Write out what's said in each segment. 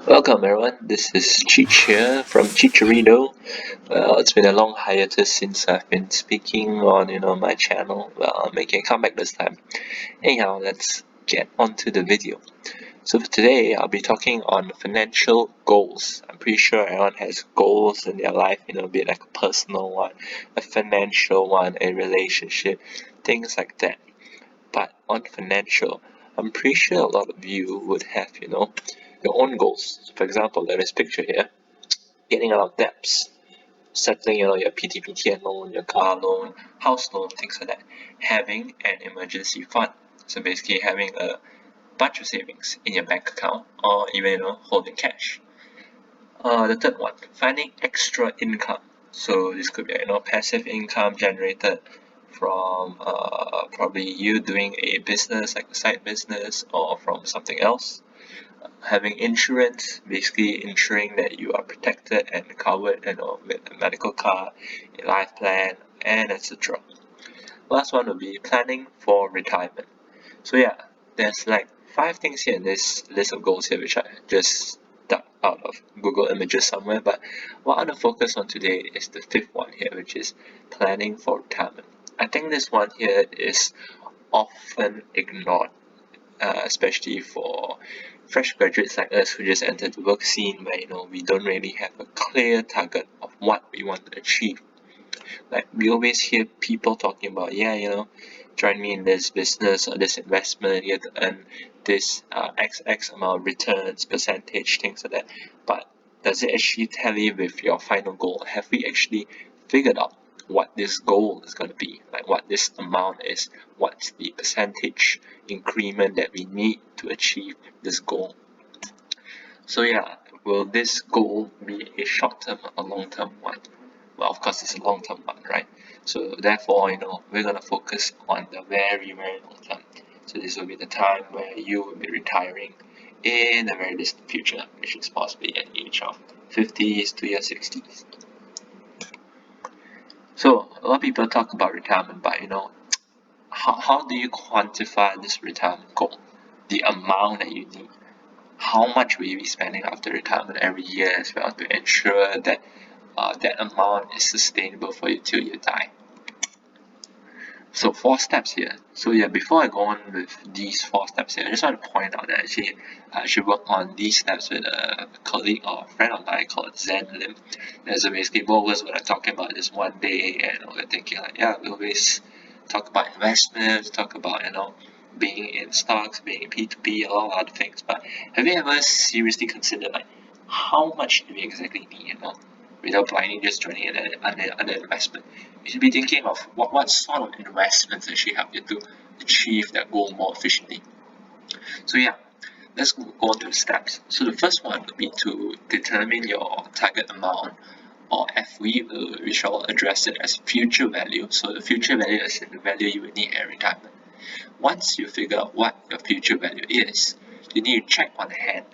Welcome everyone, this is Cheech here from Chicharito. Well, it's been a long hiatus since I've been speaking on my channel. Well, I'm making a comeback this time. Anyhow, let's get onto the video. So for today, I'll be talking on financial goals. I'm pretty sure everyone has goals in their life, be it like a personal one, a financial one, a relationship, things like that. But on financial, I'm pretty sure a lot of you would have, your own goals. For example, there is a picture here, getting out of debts, settling, your PTPTN loan, your car loan, house loan, things like that. Having an emergency fund. So basically having a bunch of savings in your bank account or even, holding cash. The third one, finding extra income. So this could be, passive income generated from probably you doing a business like a side business or from something else. Having insurance, basically ensuring that you are protected and covered, with a medical card, a life plan, and etc. Last one will be planning for retirement. So yeah, there's like 5 things here in this list of goals here, which I just dug out of Google Images somewhere. But what I want to focus on today is the fifth one here, which is planning for retirement. I think this one here is often ignored, especially for fresh graduates like us who just entered the work scene where we don't really have a clear target of what we want to achieve. Like we always hear people talking about, join me in this business or this investment, you have to earn this X amount of returns, percentage, things like that. But does it actually tally with your final goal? Have we actually figured out what this goal is going to be, like what this amount is, what's the percentage increment that we need to achieve this goal? So yeah, will this goal be a short-term or long-term one? Well, of course, it's a long-term one, right? So therefore, we're gonna focus on the very, very long term. So this will be the time where you will be retiring in the very distant future, which is possibly at the age of 50s to your 60s. So a lot of people talk about retirement, but how do you quantify this retirement goal? The amount that you need. How much will you be spending after retirement every year as well to ensure that that amount is sustainable for you till you die? So 4 steps here. So yeah, before I go on with these 4 steps here, I just want to point out that actually I should work on these steps with a colleague or a friend of mine called Zen Lim. And so basically both of us were talking about this one day, and we're thinking like, yeah, we always talk about investments, talk about being in stocks, being in P2P, a lot of other things. But have you ever seriously considered like how much do we exactly need, without blindly just joining an investment? You should be thinking of what sort of investments actually help you to achieve that goal more efficiently. So yeah, let's go on to the steps. So the first one would be to determine your target amount, or FV, we shall address it as future value. So the future value is the value you will need at retirement. Once you figure out what your future value is, you need to check on hand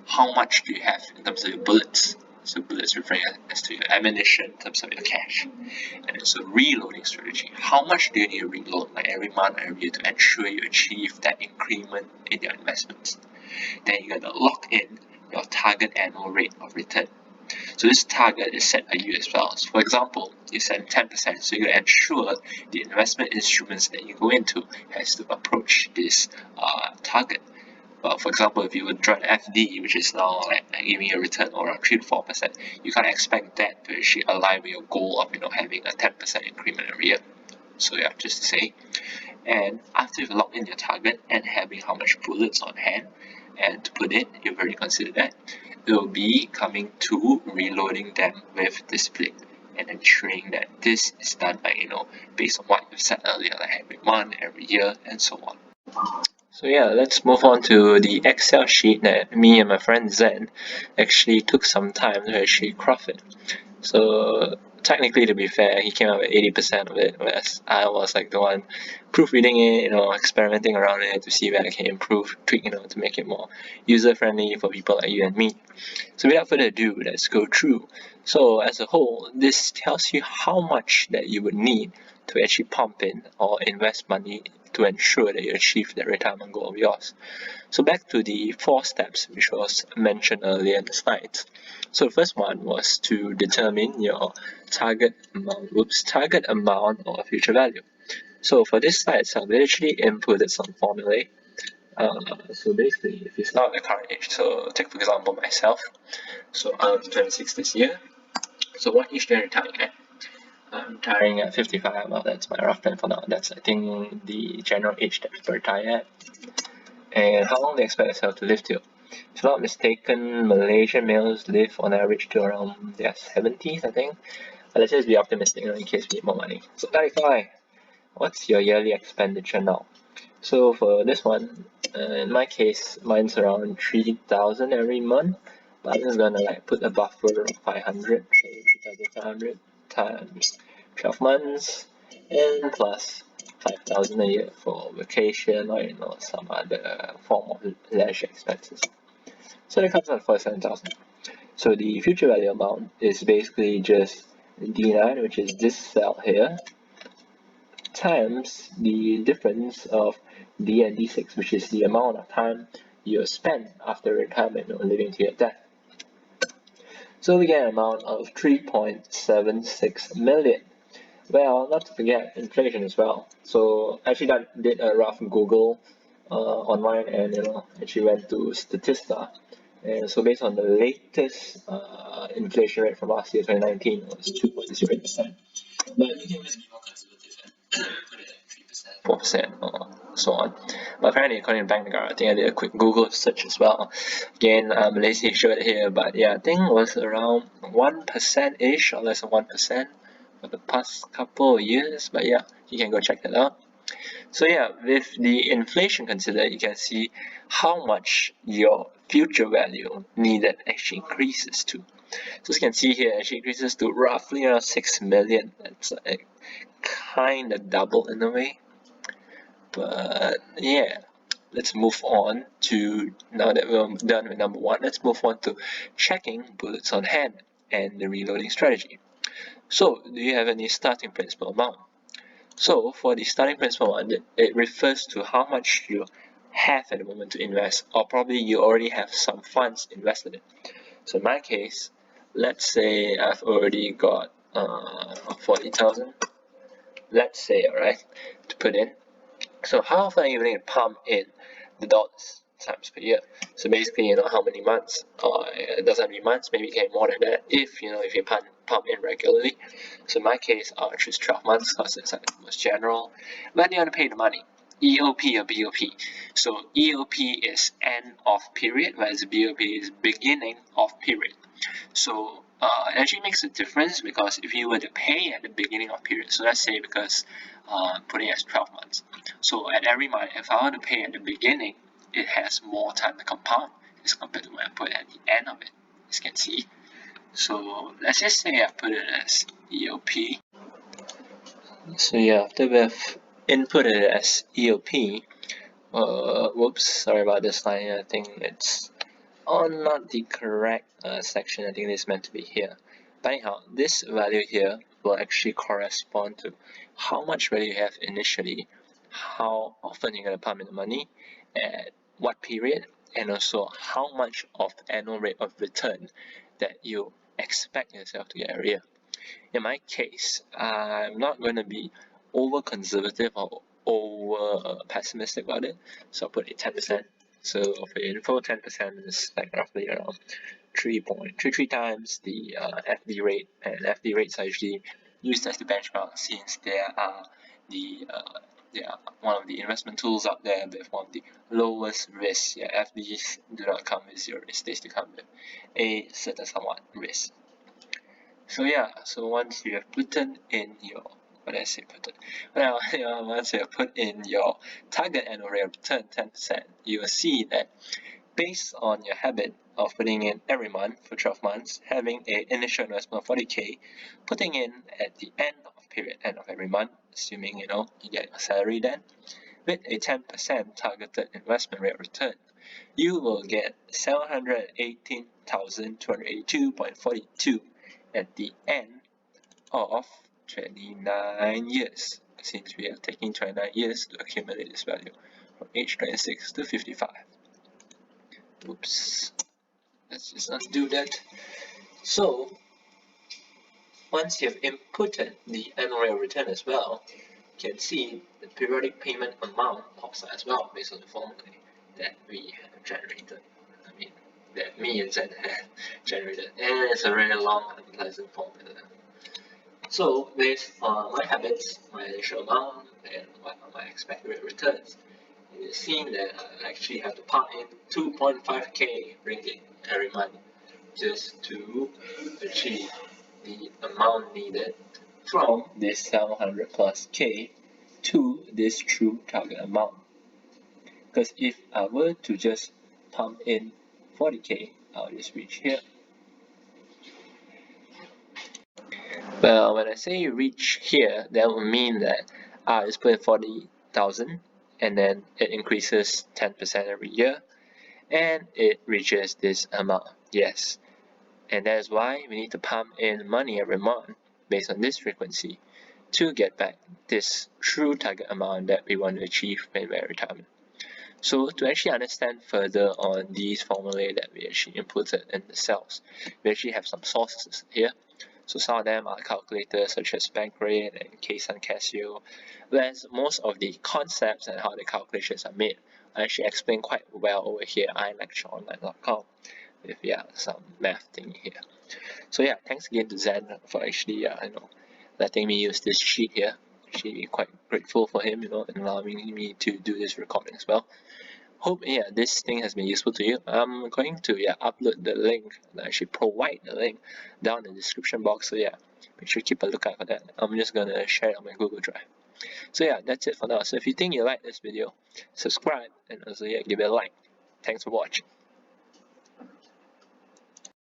how much do you have in terms of your bullets. So bullets referring as to your ammunition in terms of your cash. And it's a reloading strategy. How much do you need to reload, like every month, every year, to ensure you achieve that increment in your investments? Then you gotta lock in your target annual rate of return. So this target is set by you as well. So for example, you set 10%, so you gotta ensure the investment instruments that you go into has to approach this target. For example, if you would join FD, which is now like giving you a return of around 3 to 4%, you can't expect that to actually align with your goal of having a 10% increment every year. So yeah, just to say. And after you've locked in your target and having how much bullets on hand, and to put it, you've already considered that, it will be coming to reloading them with discipline and ensuring that this is done by based on what you've said earlier, like every month, every year, and so on. So yeah, let's move on to the Excel sheet that me and my friend Zen actually took some time to actually craft it. So technically, to be fair, he came up with 80% of it, whereas I was like the one proofreading it, experimenting around it to see where I can improve, tweak, to make it more user-friendly for people like you and me. So without further ado, let's go through. So as a whole, this tells you how much that you would need to actually pump in or invest money to ensure that you achieve that retirement goal of yours. So back to the 4 steps which was mentioned earlier in the slides. So the first one was to determine your target amount or future value. So for this slide itself, they actually inputted some formulae. So basically, if you start at the current age, so take for example myself, so I'm 26 this year. So what age do I retire at? I'm retiring at 55. Well, that's my rough plan for now. That's, I think, the general age that people retire at. And how long they expect themselves to live till? If I'm not mistaken, Malaysian males live on average to around their 70s, I think. But let's just be optimistic, in case we need more money. So 35. What's your yearly expenditure now? So for this one, in my case, mine's around 3,000 every month. But I'm just gonna put a buffer of 500, so 3,500 times 12 months, and plus 5,000 a year for vacation or some other form of leisure expenses. So that comes out for 7,000. So the future value amount is basically just D9, which is this cell here, times the difference of D and D6, which is the amount of time you spend after retirement or living to your death. So we get an amount of 3.76 million. Well, not to forget inflation as well. So actually that did a rough Google online, and actually went to Statista. And so based on the latest inflation rate from last year, 2019, it was 2.08%. But you can always be more conservative and put it at 3%, 4%, or so on. But apparently, according to Bank Negara, I think I did a quick Google search as well. Again, Malaysia showed it here, but yeah, I think it was around 1%-ish, or less than 1% for the past couple of years. But yeah, you can go check that out. So yeah, with the inflation considered, you can see how much your future value needed actually increases to. So as you can see here, it actually increases to roughly around 6 million. That's kind of double in a way. But yeah, let's move on to, now that we're done with number 1, let's move on to checking bullets on hand and the reloading strategy. So do you have any starting principal amount? So for the starting principal one, it refers to how much you have at the moment to invest, or probably you already have some funds invested in. So in my case, let's say I've already got 40,000, let's say, alright, to put in. So how often are you willing to pump in the dollars times per year? So basically, how many months, or it doesn't have to be months, maybe you can more than that if you pump in regularly. So in my case, I'll choose 12 months because it's like the most general. When do you want to pay the money? EOP or BOP? So EOP is end of period, whereas BOP is beginning of period. So it actually makes a difference, because if you were to pay at the beginning of period, so let's say because putting as 12 months, so at every month, if I want to pay at the beginning, it has more time to compound as compared to when I put at the end of it, as you can see. So let's just say I put it as EOP. So yeah, after we've inputted it as EOP, whoops, sorry about this line. I think it's not the correct section. I think it's meant to be here. But anyhow, this value here will actually correspond to how much value you have initially, how often you're going to pump in the money, at what period, and also how much of annual rate of return that you expect yourself to get every year. In my case, I'm not going to be over conservative or over pessimistic about it, so I'll put it 10%. So for info, 10% is like roughly around 3.33 times the FD rate, and FD rates are usually used as the benchmark, since they are one of the investment tools out there with one of the lowest risks. Yeah, FDs do not come with zero risk; they still come with a certain somewhat risk. So yeah, so once you have put in your, once you have put in your target annual rate of return 10%, you will see that based on your habit of putting in every month for 12 months, having an initial investment of 40k, putting in at the end of every month, assuming you get your salary then, with a 10% targeted investment rate of return, you will get 718,282.42 at the end of 29 years. since we are taking 29 years to accumulate this value from age 26 to 55. Oops, let's just undo that. So once you've inputted the annual rate of return as well, you can see the periodic payment amount pops out as well based on the formula that we have generated. That me and Zen have generated, and it's a very long, unpleasant formula. So based on my habits, my initial amount, and what are my expected rate of returns, it is seen that I actually have to pump in 2.5k ringgit every month just to achieve the amount needed from this 700 plus k to this true target amount. Because if I were to just pump in 40k, I'll just reach here. Well, when I say reach here, that would mean that I just put in 40,000 and then it increases 10% every year and it reaches this amount. Yes. And that is why we need to pump in money every month based on this frequency to get back this true target amount that we want to achieve when we're at retirement. So to actually understand further on these formulae that we actually inputted in the cells, we actually have some sources here. So some of them are calculators such as Bankrate and Kaysan Casio, whereas most of the concepts and how the calculations are made are actually explained quite well over here at ilectureonline.com with some math thing here. So thanks again to Zen for actually letting me use this sheet here. Actually quite grateful for him, and allowing me to do this recording as well. Hope this thing has been useful to you. I'm going to upload the link, actually provide the link down in the description box. So make sure to keep a lookout for that. I'm just gonna share it on my Google Drive. So that's it for now. So if you think you like this video, subscribe and also give it a like. Thanks for watching.